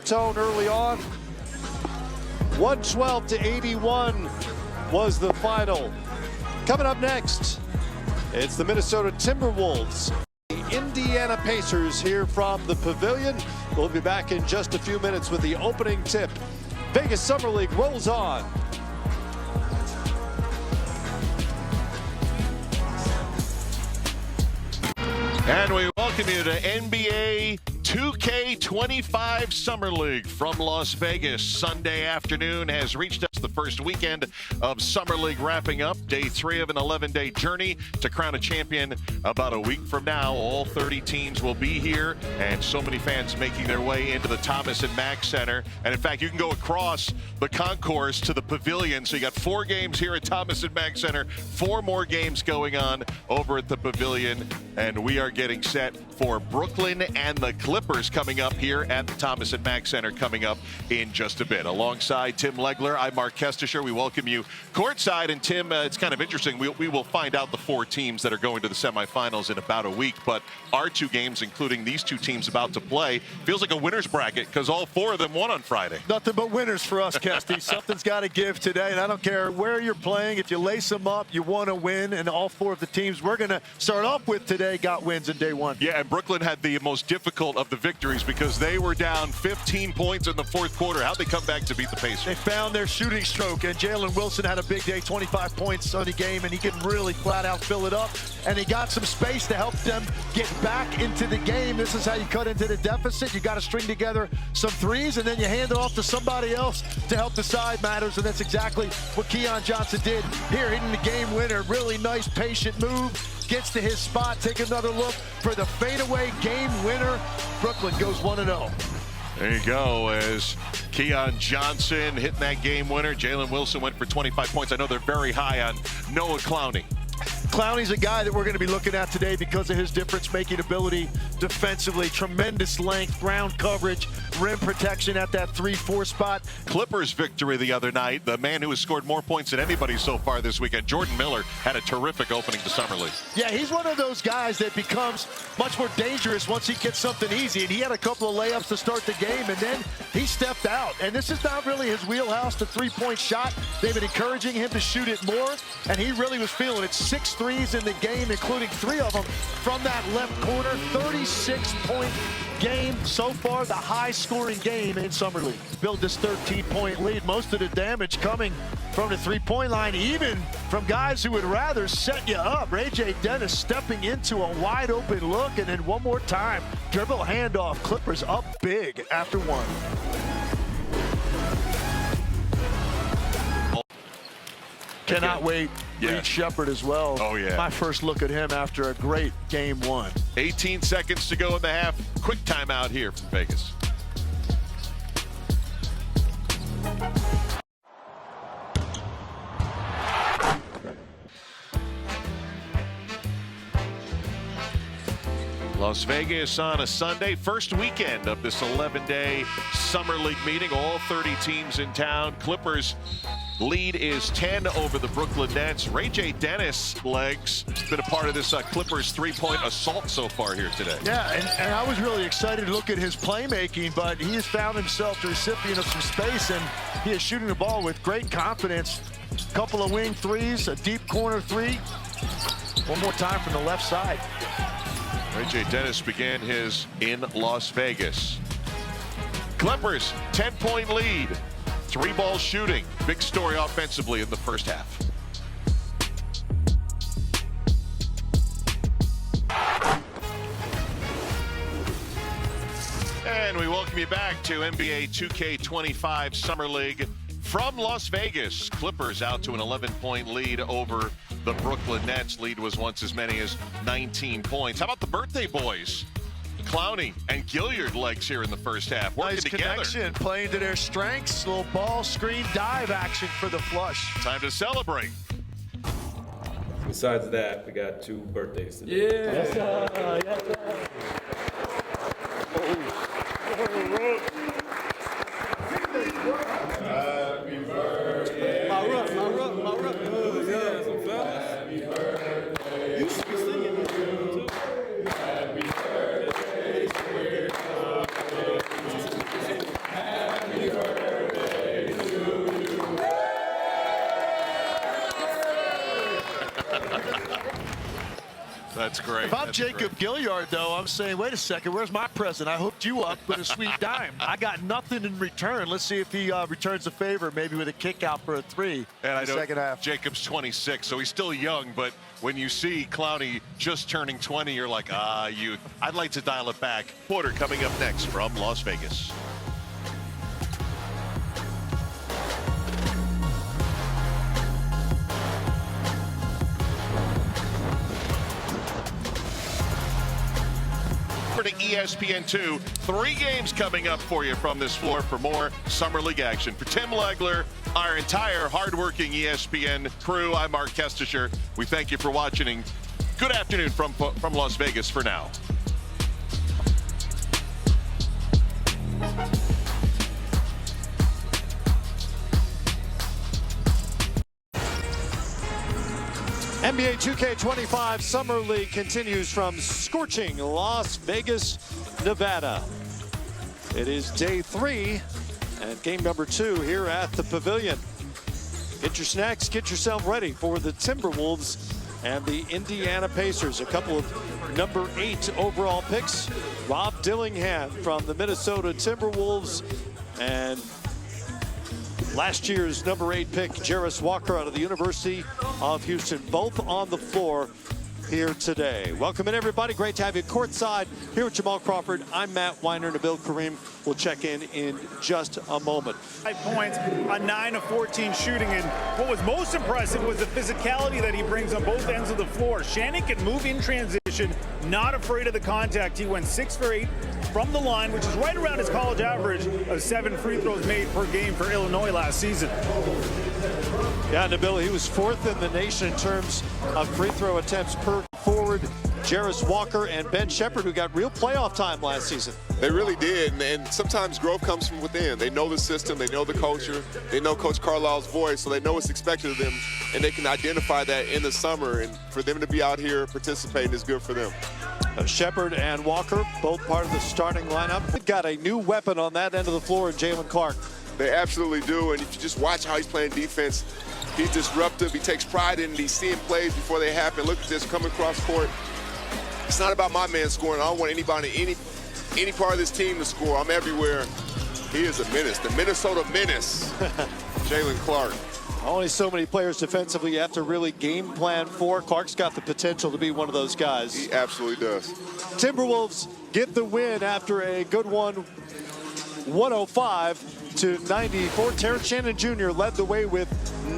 tone early on. 112 to 81 was the final. Coming up next, it's the Minnesota Timberwolves, the Indiana Pacers here from the Pavilion. We'll be back in just a few minutes with the opening tip. Vegas Summer League rolls on. And we welcome you to NBA 2K25 Summer League from Las Vegas. Sunday afternoon has reached us, the first weekend of Summer League wrapping up. Day 3 of an 11-day journey to crown a champion about a week from now. All 30 teams will be here, and so many fans making their way into the Thomas and Mack Center. And in fact, you can go across the concourse to the Pavilion. So you got 4 games here at Thomas and Mack Center, 4 more games going on over at the Pavilion. And we are getting set for Brooklyn and the Clippers coming up here at the Thomas and Mack Center coming up in just a bit. Alongside Tim Legler, I'm Mark Kestisher. We welcome you courtside. And Tim, it's kind of interesting. We will find out the 4 teams that are going to the semifinals in about a week. But our 2 games, including these 2 teams about to play, feels like a winner's bracket because all 4 of them won on Friday. Nothing but winners for us, Kesty. Something's got to give today. And I don't care where you're playing. If you lace them up, you want to win. And all 4 of the teams we're going to start off with today got wins in day 1. Yeah, and Brooklyn had the most difficult of the victories because they were down 15 points in the 4th quarter. How'd they come back to beat the Pacers? They found their shooting stroke, and Jalen Wilson had a big day, 25 points on the game, and he can really flat out fill it up. And he got some space to help them get back into the game. This is how you cut into the deficit. You got to string together some threes, and then you hand it off to somebody else to help decide matters, and that's exactly what Keon Johnson did here, hitting the game winner. Really nice, patient move. Gets to his spot, take another look for the fadeaway game winner. Brooklyn goes 1-0. There you go, as Keon Johnson hitting that game winner. Jalen Wilson went for 25 points. I know they're very high on Noah Clowney. Clowney's a guy that we're going to be looking at today because of his difference-making ability defensively. Tremendous length, ground coverage, rim protection at that 3-4 spot. Clippers victory the other night. The man who has scored more points than anybody so far this weekend, Jordan Miller, had a terrific opening to Summer League. Yeah, he's one of those guys that becomes much more dangerous once he gets something easy. And he had a couple of layups to start the game, and then he stepped out. And this is not really his wheelhouse, the 3-point shot. They've been encouraging him to shoot it more, and he really was feeling it. 6 threes in the game, including 3 of them from that left corner. 36-point game so far, the high-scoring game in Summer League. Build this 13-point lead. Most of the damage coming from the 3-point line, even from guys who would rather set you up. Ray J. Dennis stepping into a wide-open look, and then one more time, dribble handoff. Clippers up big after 1. Cannot wait. Yeah. Reed Shepard as well. Oh, yeah. My first look at him after a great game 1. 18 seconds to go in the half. Quick timeout here from Vegas. Las Vegas on a Sunday, first weekend of this 11-day Summer League meeting. All 30 teams in town. Clippers lead is 10 over the Brooklyn Nets. Ray J. Dennis legs been a part of this Clippers 3-point assault so far here today. Yeah, and I was really excited to look at his playmaking, but he has found himself the recipient of some space, and he is shooting the ball with great confidence. Couple of wing threes, a deep corner 3. One more time from the left side. Ray J. Dennis began his in Las Vegas. Clippers, 10-point lead. 3-ball shooting. Big story offensively in the first half. And we welcome you back to NBA 2K25 Summer League from Las Vegas. Clippers out to an 11-point lead over the Brooklyn Nets. Lead was once as many as 19 points. How about the birthday boys? Clowney and Gilliard legs here in the first half. Working nice together. Connection, playing to their strengths. Little ball screen dive action for the flush. Time to celebrate. Besides that, we got 2 birthdays today. Yeah. Yes, sir. Yes, sir. Happy birthday. My rook. Yeah, some fellas. Happy birthday. You should be singing this too. Happy birthday. that's great. If I'm Jacob Gilliard, though, I'm saying, wait a second, where's my present? I hooked you up with a sweet dime. I got nothing in return. Let's see if he returns the favor, maybe with a kick out for a 3 and I in the know second half. Jacob's 26, so he's still young, but when you see Clowney just turning 20, you're like, youth. I'd like to dial it back. Porter coming up next from Las Vegas. To ESPN2, 3 games coming up for you from this floor for more Summer League action. For Tim Legler, our entire hardworking ESPN crew, I'm Mark Kestisher. We thank you for watching, and good afternoon from Las Vegas for now. NBA 2K25 Summer League continues from scorching Las Vegas, Nevada. It is day 3 and game number 2 here at the Pavilion. Get your snacks, get yourself ready for the Timberwolves and the Indiana Pacers. A couple of number 8 overall picks. Rob Dillingham from the Minnesota Timberwolves and last year's number 8 pick, Jarris Walker out of the University of Houston, both on the floor here today. Welcome in, everybody. Great to have you courtside here with Jamal Crawford. I'm Matt Weiner. Nabil Kareem will check in just a moment. 5 points on 9 of 14 shooting, and what was most impressive was the physicality that he brings on both ends of the floor. Shannon can move in transition, not afraid of the contact. He went 6 for 8 from the line, which is right around his college average of 7 free throws made per game for Illinois last season. Yeah, Nabil, he was 4th in the nation in terms of free throw attempts per forward. Jarris Walker and Ben Shepherd, who got real playoff time last season. They really did, and sometimes growth comes from within. They know the system, they know the culture, they know Coach Carlisle's voice, so they know what's expected of them, and they can identify that in the summer, and for them to be out here participating is good for them. Shepherd and Walker, both part of the starting lineup. They've got a new weapon on that end of the floor in Jalen Clark. They absolutely do, and if you just watch how he's playing defense, he's disruptive, he takes pride in it, he's seeing plays before they happen. Look at this, coming across court. It's not about my man scoring. I don't want anybody, any part of this team to score. I'm everywhere. He is a menace, the Minnesota menace, Jalen Clark. Only so many players defensively you have to really game plan for. Clark's got the potential to be one of those guys. He absolutely does. Timberwolves get the win after a good one, 105-94. Terrence Shannon Jr. led the way with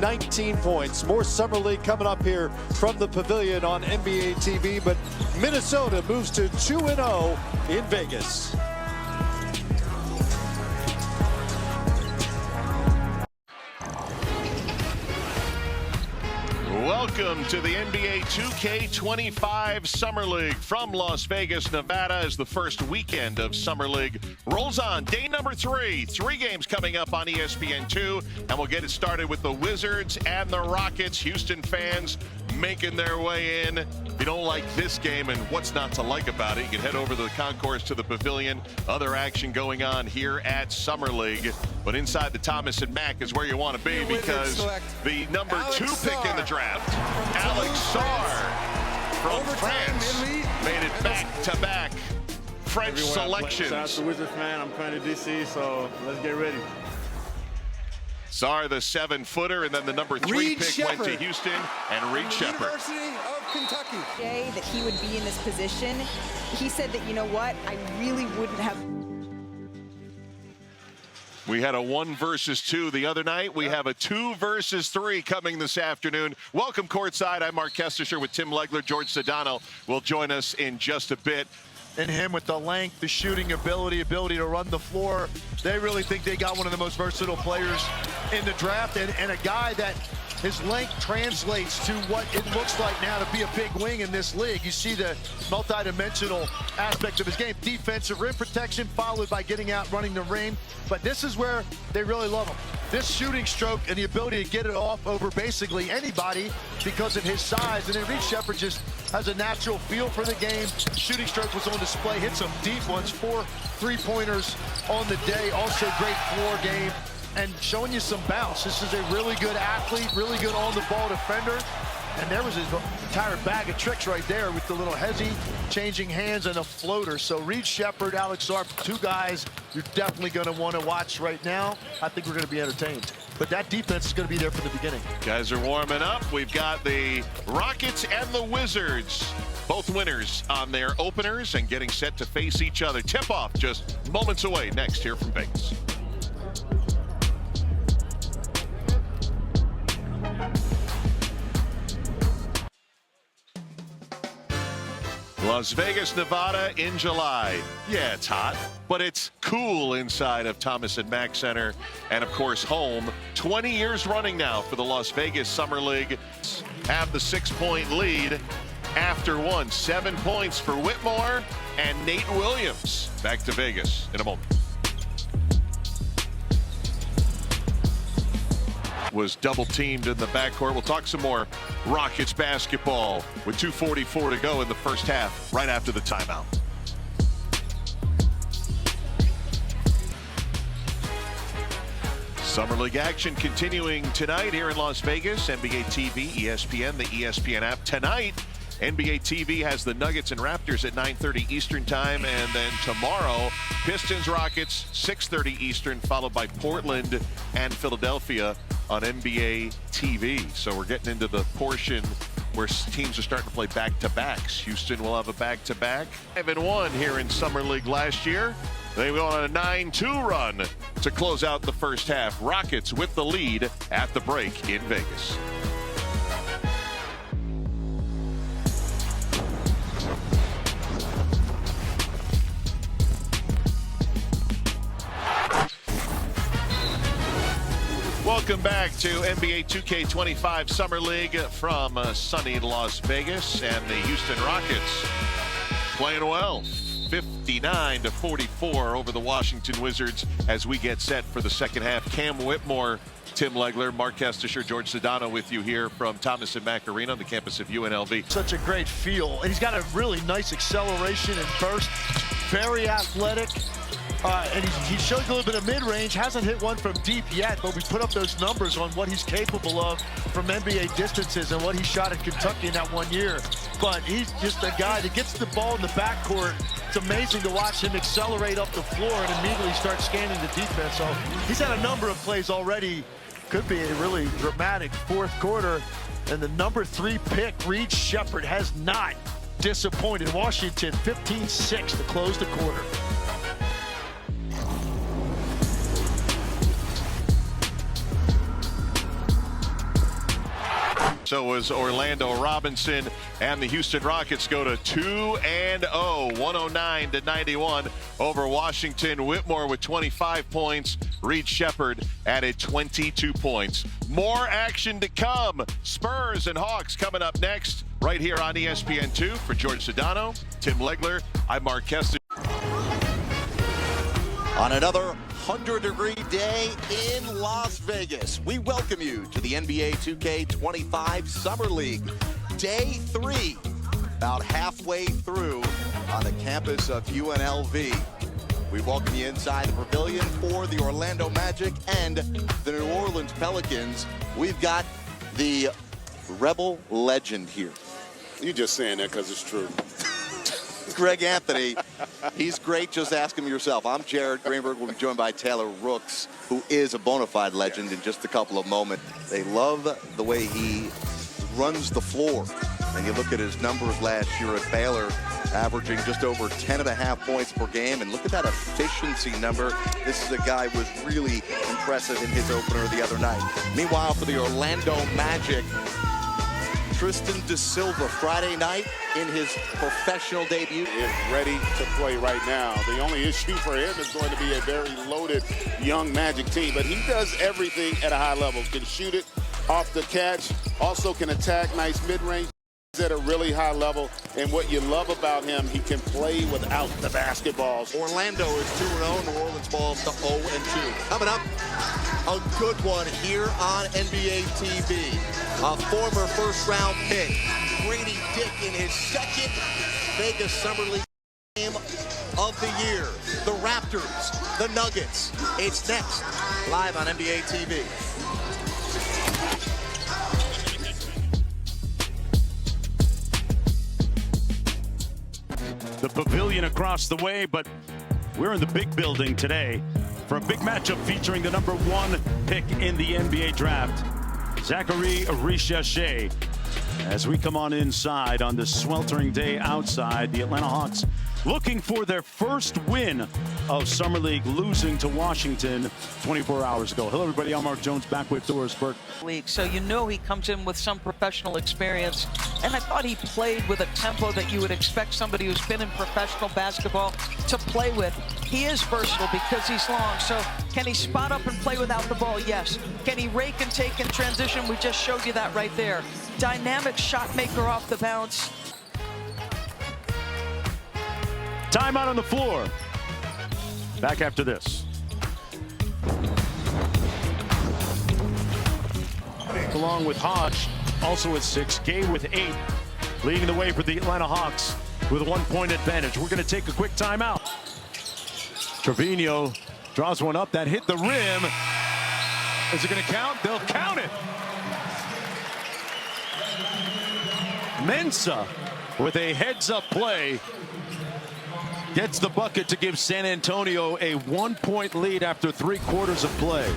19 points. More Summer League coming up here from the Pavilion on NBA TV, but Minnesota moves to 2-0 in Vegas. Welcome to the NBA 2K25 Summer League from Las Vegas, Nevada, as the first weekend of Summer League rolls on. Day number 3, 3 games coming up on ESPN2, and we'll get it started with the Wizards and the Rockets. Houston fans making their way in. If you don't like this game and what's not to like about it, you can head over to the concourse to the Pavilion. Other action going on here at Summer League. But inside the Thomas and Mack is where you want to be, because the number 2 pick in the draft, Alex Sarr from France, made it back-to-back French selections. Shout out to Wizards fan. I'm coming to DC, so let's get ready. Sarr, the 7-footer, and then the number 3 pick went to Houston, and Reed Shepherd. University of Kentucky. That he would be in this position. He said that, you know what, I really wouldn't have. We had a 1 versus 2 the other night. We have a 2 versus 3 coming this afternoon. Welcome courtside. I'm Mark Kestisher with Tim Legler. George Sedano will join us in just a bit. And him with the length, the shooting ability to run the floor. They really think they got one of the most versatile players in the draft, and a guy that his length translates to what it looks like now to be a big wing in this league. You see the multi-dimensional aspect of his game. Defensive rim protection followed by getting out, running the rim. But this is where they really love him. This shooting stroke and the ability to get it off over basically anybody because of his size. And then Reed Shepherd just has a natural feel for the game. Shooting stroke was on display, hit some deep ones, 4 3-pointers on the day. Also great floor game and showing you some bounce. This is a really good athlete, really good on-the-ball defender. And there was his entire bag of tricks right there with the little hezzy, changing hands, and a floater. So Reed Sheppard, Alex Sarp, two guys you're definitely going to want to watch right now. I think we're going to be entertained. But that defense is going to be there from the beginning. Guys are warming up. We've got the Rockets and the Wizards, both winners on their openers and getting set to face each other. Tip-off just moments away next here from Vegas. Las Vegas, Nevada in July. Yeah, it's hot, but it's cool inside of Thomas & Mack Center. And of course, home 20 years running now for the Las Vegas Summer League. Have the 6-point lead after one. 7 points for Whitmore and Nate Williams. Back to Vegas in a moment. Was double teamed in the backcourt. We'll talk some more Rockets basketball with 2:44 to go in the first half, right after the timeout. Summer League action continuing tonight here in Las Vegas. NBA TV, ESPN, the ESPN app. Tonight, NBA TV has the Nuggets and Raptors at 9:30 Eastern time, and then tomorrow, Pistons, Rockets, 6:30 Eastern, followed by Portland and Philadelphia on NBA TV. So we're getting into the portion where teams are starting to play back-to-backs. Houston will have a back-to-back. 5-1 here in Summer League last year. They go on a 9-2 run to close out the first half. Rockets with the lead at the break in Vegas. Welcome back to NBA 2K25 Summer League from sunny Las Vegas, and the Houston Rockets playing well. 59-44 over the Washington Wizards as we get set for the second half. Cam Whitmore, Tim Legler, Mark Kestisher, George Sedano with you here from Thomas & Mack Arena on the campus of UNLV. Such a great feel. And he's got a really nice acceleration and burst. Very athletic. And he showed a little bit of mid-range, hasn't hit one from deep yet, but we put up those numbers on what he's capable of from NBA distances and what he shot at Kentucky in that 1 year. But he's just a guy that gets the ball in the backcourt. It's amazing to watch him accelerate up the floor and immediately start scanning the defense. So he's had a number of plays already. Could be a really dramatic fourth quarter. And the number 3 pick, Reed Sheppard, has not disappointed. Washington 15-6 to close the quarter. So was Orlando Robinson, and the Houston Rockets go to 2-0, 109-91 over Washington. Whitmore with 25 points. Reed Sheppard added 22 points. More action to come. Spurs and Hawks coming up next right here on ESPN2. For George Sedano, Tim Legler, I'm Mark Kestisher. On another 100-degree day in Las Vegas, we welcome you to the NBA 2K25 Summer League. Day 3, about halfway through on the campus of UNLV. We welcome you inside the pavilion for the Orlando Magic and the New Orleans Pelicans. We've got the Rebel legend here. You're just saying that because it's true. Greg Anthony, he's great. Just ask him yourself. I'm Jared Greenberg. We'll be joined by Taylor Rooks, who is a bona fide legend, in just a couple of moments. They love the way he runs the floor. And you look at his numbers last year at Baylor, averaging just over 10.5 points per game. And look at that efficiency number. This is a guy who was really impressive in his opener the other night. Meanwhile, for the Orlando Magic, Tristan De Silva, Friday night in his professional debut. Is ready to play right now. The only issue for him is going to be a very loaded young Magic team, but he does everything at a high level. Can shoot it off the catch, also can attack nice mid-range at a really high level. And what you love about him, he can play without the basketballs. Orlando is 2-0. New Orleans falls to 0-2. Coming up, a good one here on NBA TV. A former first-round pick, Grady Dick, in his second Vegas Summer League game of the year. The Raptors, the Nuggets. It's next, live on NBA TV. the pavilion across the way, but we're in the big building today for a big matchup featuring the #1 pick in the NBA draft, Zachary Richeshe. As we come on inside on this sweltering day outside, the Atlanta Hawks looking for their first win of Summer League, losing to Washington 24 hours ago. Hello, everybody. I'm Mark Jones, back with Doris Burke. So you know he comes in with some professional experience, and I thought he played with a tempo that you would expect somebody who's been in professional basketball to play with. He is versatile because he's long, so can he spot up and play without the ball? Yes. Can he rake and take in transition? We just showed you that right there. Dynamic shot maker off the bounce. Timeout on the floor. Back after this. Along with Hodge, also with 6, Gay with 8, leading the way for the Atlanta Hawks with a 1-point advantage. We're going to take a quick timeout. Trevino draws one up that hit the rim. Is it going to count? They'll count it. Mensah with a heads-up play gets the bucket to give San Antonio a 1-point lead after 3 quarters of play.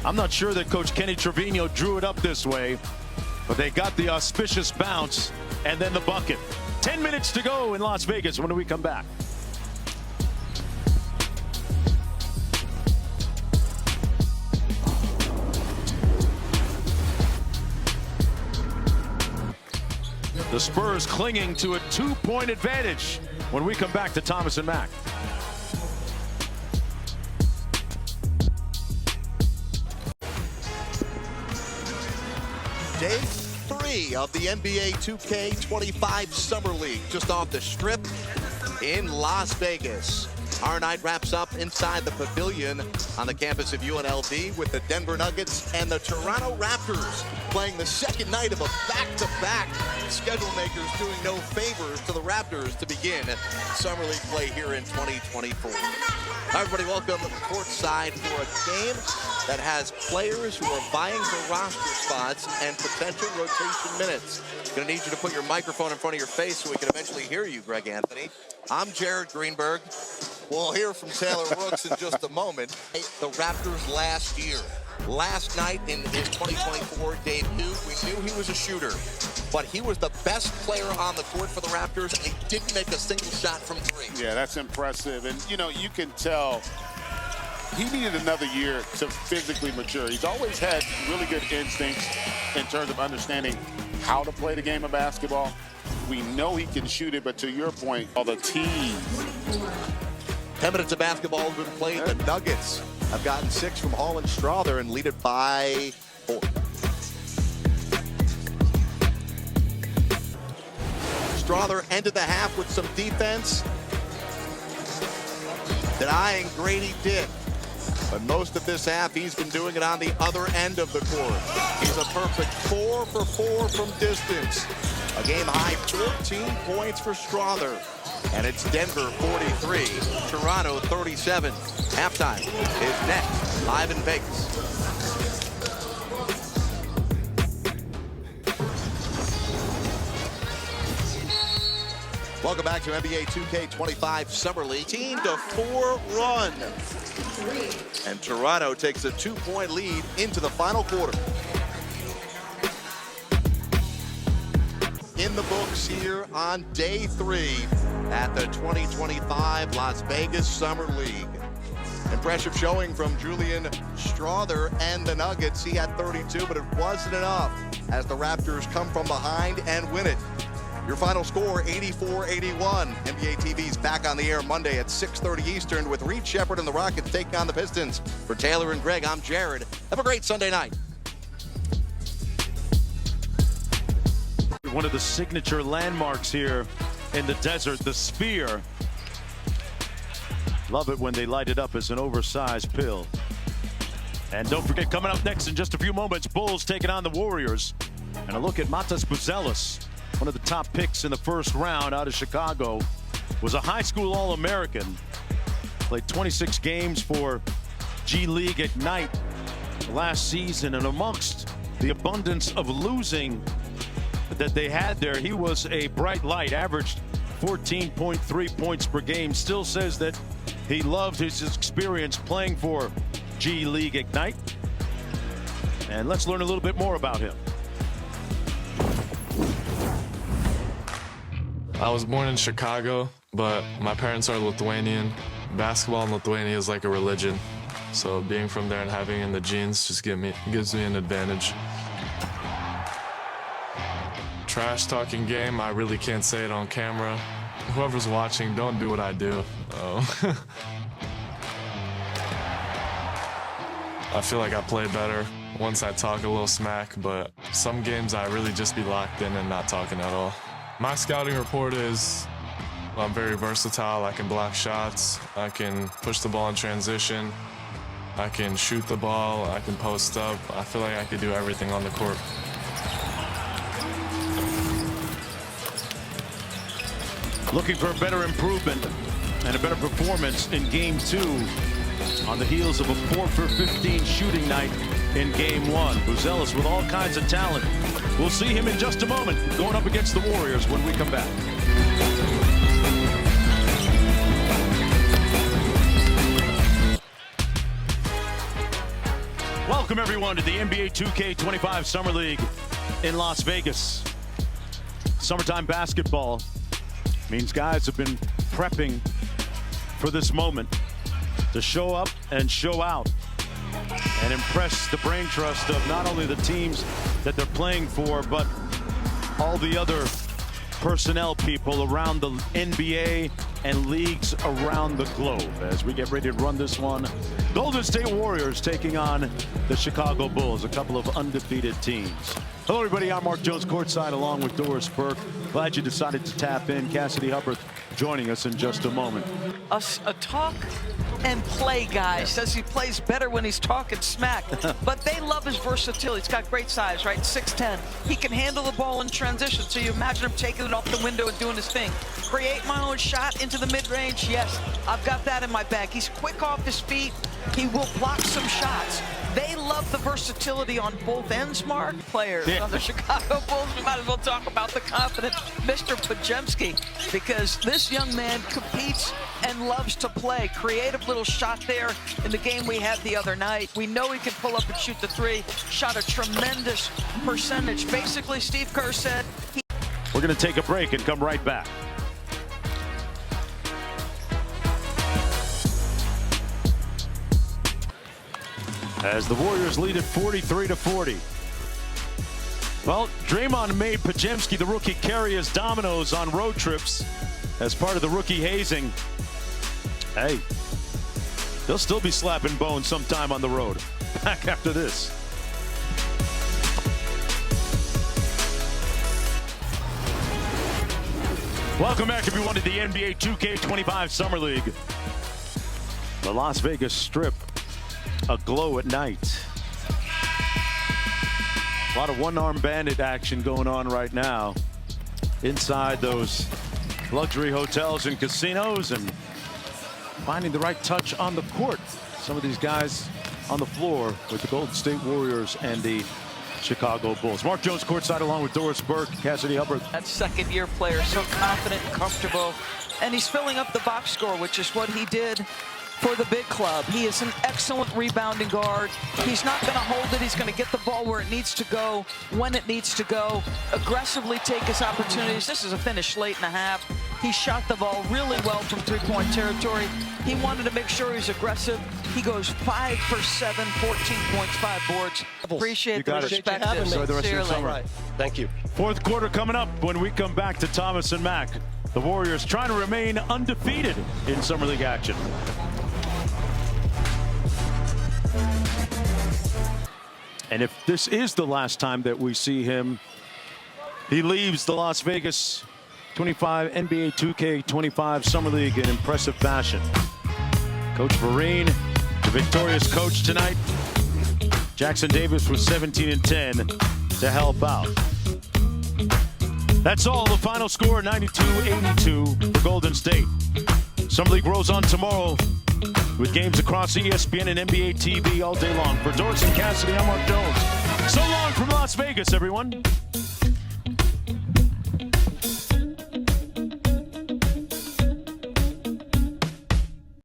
I'm not sure that Coach Kenny Trevino drew it up this way, but they got the auspicious bounce and then the bucket. 10 minutes to go in Las Vegas. When do we come back? The Spurs clinging to a 2-point advantage when we come back to Thomas and Mack. Day 3 of the NBA 2K25 Summer League, just off the Strip in Las Vegas. Our night wraps up inside the pavilion on the campus of UNLV with the Denver Nuggets and the Toronto Raptors playing the second night of a back-to-back. Schedule makers doing no favors to the Raptors to begin Summer League play here in 2024. Hi, everybody, welcome courtside for a game that has players who are vying for roster spots and potential rotation minutes. Gonna need you to put your microphone in front of your face so we can eventually hear you, Greg Anthony. I'm Jared Greenberg. We'll hear from Taylor Rooks in just a moment. The Raptors last year. Last night in his 2024 debut, we knew he was a shooter, but he was the best player on the court for the Raptors, and he didn't make a single shot from 3. Yeah, that's impressive. And, you know, you can tell he needed another year to physically mature. He's always had really good instincts in terms of understanding how to play the game of basketball. We know he can shoot it, but to your point, all the teams. 10 minutes of basketball has been played. The Nuggets have gotten 6 from Hall and Strother and lead it by 4. Strother ended the half with some defense, denying Grady Dick. But most of this half, he's been doing it on the other end of the court. He's a perfect 4 for 4 from distance. A game-high 14 points for Strother. And it's Denver 43, Toronto 37. Halftime is next, live in Vegas. Welcome back to NBA 2K25 Summer League. 18-4 run. And Toronto takes a 2-point lead into the final quarter. In the books here on Day 3 at the 2025 Las Vegas Summer League. Impressive showing from Julian Strother and the Nuggets. He had 32, but it wasn't enough as the Raptors come from behind and win it. Your final score, 84-81. NBA TV's back on the air Monday at 6:30 Eastern with Reed Shepherd and the Rockets taking on the Pistons. For Taylor and Greg, I'm Jared. Have a great Sunday night. One of the signature landmarks here in the desert, the Sphere. Love it when they light it up as an oversized pill. And don't forget, coming up next in just a few moments, Bulls taking on the Warriors. And a look at Matas Buzelis, one of the top picks in the first round out of Chicago. Was a high school All-American. Played 26 games for G League Ignite last season. And amongst the abundance of losing that they had there, he was a bright light, averaged 14.3 points per game. Still says that he loved his experience playing for G League Ignite. And let's learn a little bit more about him. I was born in Chicago, but my parents are Lithuanian. Basketball in Lithuania is like a religion. So being from there and having it in the genes just gives me an advantage. Trash talking game, I really can't say it on camera. Whoever's watching, don't do what I do. I feel like I play better once I talk a little smack, but some games I really just be locked in and not talking at all. My scouting report is I'm very versatile. I can block shots, I can push the ball in transition, I can shoot the ball, I can post up. I feel like I could do everything on the court. Looking for a better improvement and a better performance in Game 2 on the heels of a 4 for 15 shooting night in Game 1. Buzelis with all kinds of talent. We'll see him in just a moment going up against the Warriors when we come back. Welcome everyone to the NBA 2K25 Summer League in Las Vegas. Summertime basketball means guys have been prepping for this moment to show up and show out and impress the brain trust of not only the teams that they're playing for, but all the other personnel people around the NBA and leagues around the globe. As we get ready to run this one, Golden State Warriors taking on the Chicago Bulls, a couple of undefeated teams. Hello everybody, I'm Mark Jones courtside along with Doris Burke. Glad you decided to tap in. Cassidy Hubbard joining us in just a moment. A talk and play guy says he plays better when he's talking smack, but they love his versatility. He's got great size, right? 6'10". He can handle the ball in transition, so you imagine him taking it off the window and doing his thing. Create my own shot into the mid-range, yes, I've got that in my bag. He's quick off his feet. He will block some shots. They love the versatility on both ends, Mark. Players on the Chicago Bulls, we might as well talk about the confident Mr. Pajemski, because this young man competes and loves to play. Creative little shot there in the game we had the other night. We know he can pull up and shoot the three. Shot a tremendous percentage. Basically, Steve Kerr said we're going to take a break and come right back. As the Warriors lead at 43-40. Well, Draymond made Pajemski, the rookie, carry his dominoes on road trips as part of the rookie hazing. Hey, they'll still be slapping bones sometime on the road. Back after this. Welcome back, everyone, to the NBA 2K25 Summer League. The Las Vegas Strip aglow at night. A lot of one-armed bandit action going on right now inside those luxury hotels and casinos, and finding the right touch on the court. Some of these guys on the floor with the Golden State Warriors and the Chicago Bulls. Mark Jones courtside along with Doris Burke, Cassidy Hubbard. that second-year player, so confident and comfortable, and he's filling up the box score, which is what he did for the big club. He is an excellent rebounding guard. He's not going to hold it. He's going to get the ball where it needs to go, when it needs to go, aggressively take his opportunities. This is a finish late in the half. He shot the ball really well from three-point territory. He wanted to make sure he was aggressive. He goes 5 for 7, 14 points, 5 boards. Appreciate the respect. Enjoy the rest of your summer. Right. Thank you. Fourth quarter coming up when we come back to Thomas and Mack. The Warriors trying to remain undefeated in Summer League action. And if this is the last time that we see him, he leaves the Las Vegas 25 NBA 2K25 Summer League in impressive fashion. Coach Vereen, the victorious coach tonight. Jackson Davis with 17 and 10 to help out. That's all. The final score, 92-82 for Golden State. Summer League rolls on tomorrow with games across ESPN and NBA TV all day long. For Doris and Cassidy, I'm Mark Jones. So long from Las Vegas, everyone.